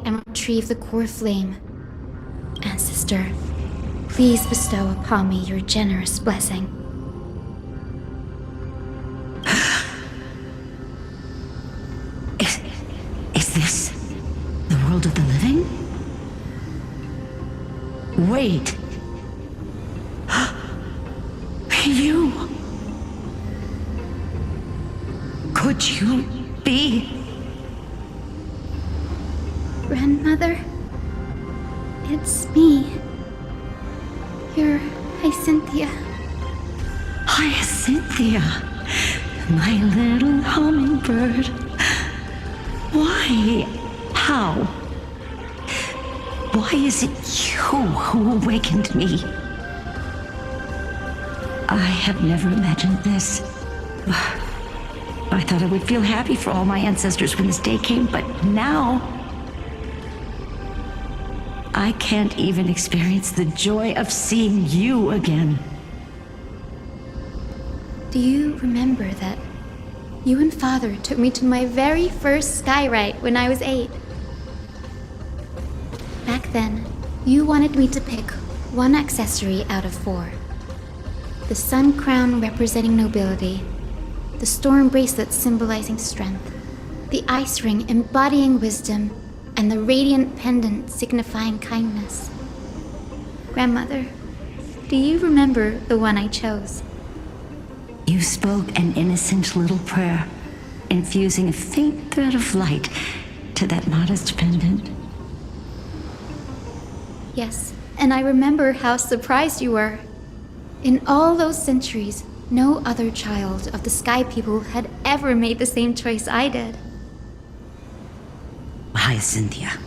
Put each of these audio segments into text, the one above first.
and retrieve the core flame. Ancestor, please bestow upon me your generous blessing. Is this the world of the living? Wait. You... Could you be... Grandmother? It's me. Your Jacyntha. Hyacine, my little hummingbird. Why? How? Why is it you who awakened me? I have never imagined this. I thought I would feel happy for all my ancestors when this day came, but now... I can't even experience the joy of seeing you again. Do you remember that you and Father took me to my very first Sky Rite when I was 8? Back then, you wanted me to pick one accessory out of 4. The sun crown representing nobility, the storm bracelet symbolizing strength, the ice ring embodying wisdom, and the radiant pendant signifying kindness. Grandmother, do you remember the one I chose? You spoke an innocent little prayer, infusing a faint thread of light to that modest pendant. Yes, and I remember how surprised you were. In all those centuries, no other child of the Sky People had ever made the same choice I did. Jacyntha,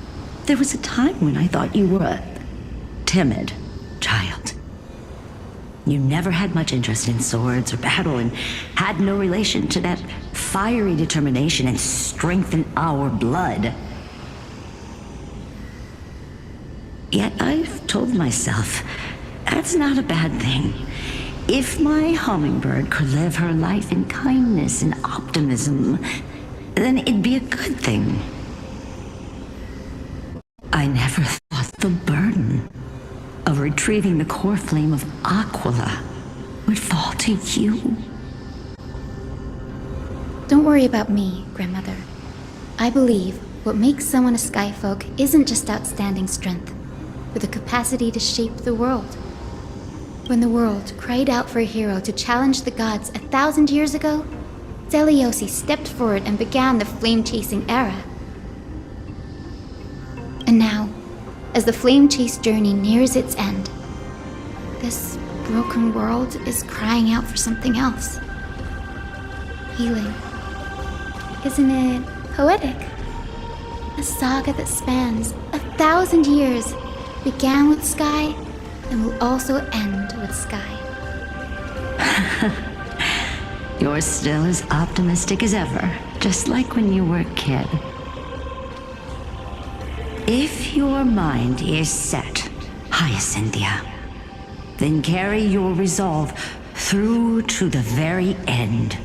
there was a time when I thought you were a timid child. You never had much interest in swords or battle and had no relation to that fiery determination and strength in our blood. Yet I've told myself, that's not a bad thing. If my hummingbird could live her life in kindness and optimism, then it'd be a good thing. I never thought the burden of retrieving the core flame of Aquila would fall to you. Don't worry about me, Grandmother. I believe what makes someone a Skyfolk isn't just outstanding strength, but the capacity to shape the world. When the world cried out for a hero to challenge the gods 1,000 years ago, Zeliosi stepped forward and began the flame-chasing era. And now, as the flame chase journey nears its end, this broken world is crying out for something else. Healing. Isn't it poetic? A saga that spans 1,000 years, began with Sky, and will also end with Sky. You're still as optimistic as ever, just like when you were a kid. If your mind is set, Jacyntha, then carry your resolve through to the very end.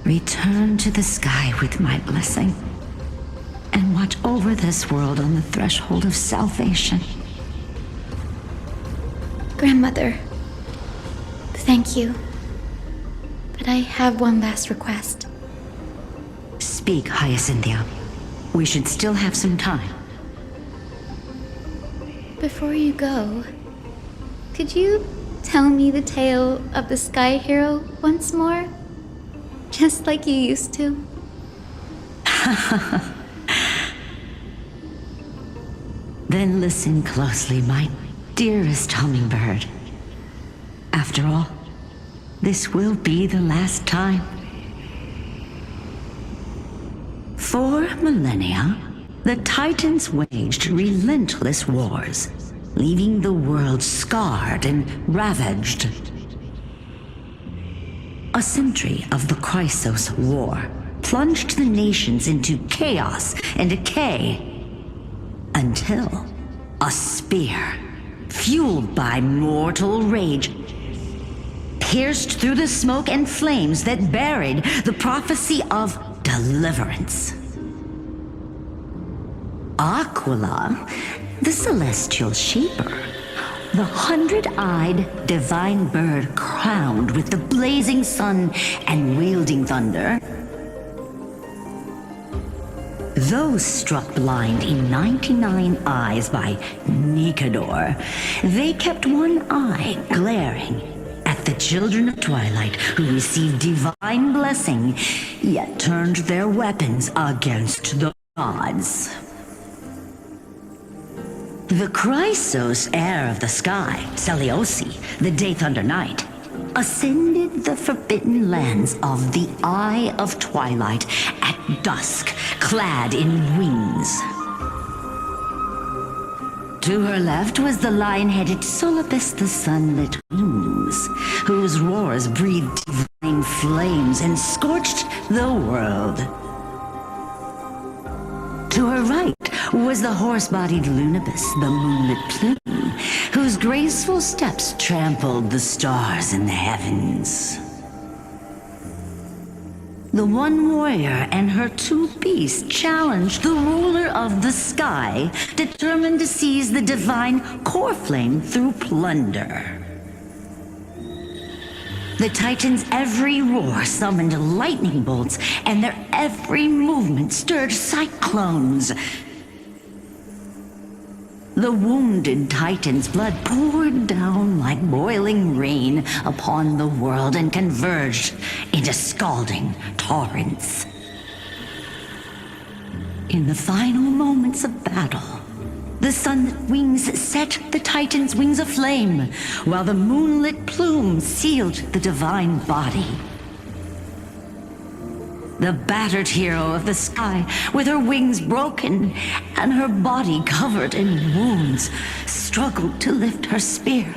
Return to the sky with my blessing, and watch over this world on the threshold of salvation. Grandmother, thank you. But I have one last request. Speak, Jacyntha. We should still have some time. Before you go, could you tell me the tale of the Sky Hero once more? Just like you used to? Then listen closely, my dearest hummingbird. After all, this will be the last time. For millennia, the Titans waged relentless wars, leaving the world scarred and ravaged. A century of the Chrysos War plunged the nations into chaos and decay, until a spear, fueled by mortal rage, pierced through the smoke and flames that buried the prophecy of deliverance. Aquila, the celestial shaper, the 100-eyed divine bird crowned with the blazing sun and wielding thunder. Though struck blind in 99 eyes by Nicador, they kept one eye glaring at the children of Twilight who received divine blessing, yet turned their weapons against the gods. The Chrysos heir of the sky, Seliosi, the Day Thunder Knight, ascended the forbidden lands of the Eye of Twilight at dusk, clad in wings. To her left was the lion-headed Solipus the Sunlit Wings, whose roars breathed divine flames and scorched the world. To her right was the horse-bodied Lunibus, the Moonlit Plume, whose graceful steps trampled the stars in the heavens. The one warrior and her two beasts challenged the ruler of the sky, determined to seize the divine core flame through plunder. The Titans' every roar summoned lightning bolts, and their every movement stirred cyclones. The wounded Titan's blood poured down like boiling rain upon the world and converged into scalding torrents. In the final moments of battle, the sunlit wings set the Titan's wings aflame, while the moonlit plume sealed the divine body. The battered hero of the sky, with her wings broken and her body covered in wounds, struggled to lift her spear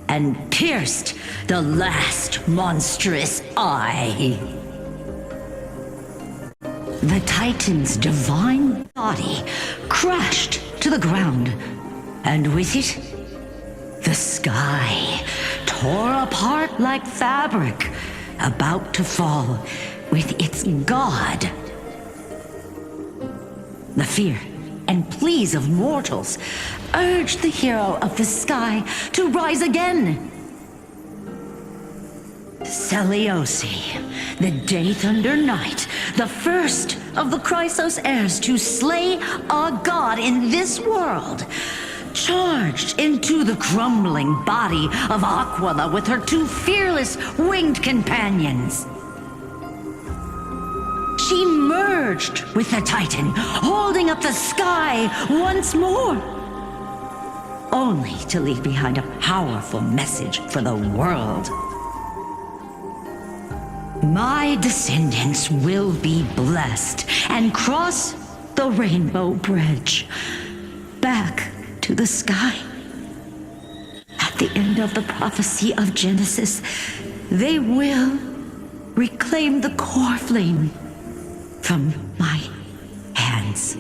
and pierced the last monstrous eye. The Titan's divine body crashed to the ground, and with it, the sky tore apart like fabric, about to fall with its god. The fear and pleas of mortals urged the hero of the sky to rise again. Seliosi, the Day Thunder Knight, the first of the Chrysos heirs to slay a god in this world, charged into the crumbling body of Aquila with her two fearless winged companions. She merged with the Titan, holding up the sky once more, only to leave behind a powerful message for the world. My descendants will be blessed and cross the rainbow bridge back to the sky. At the end of the prophecy of Genesis, they will reclaim the core flame from my hands.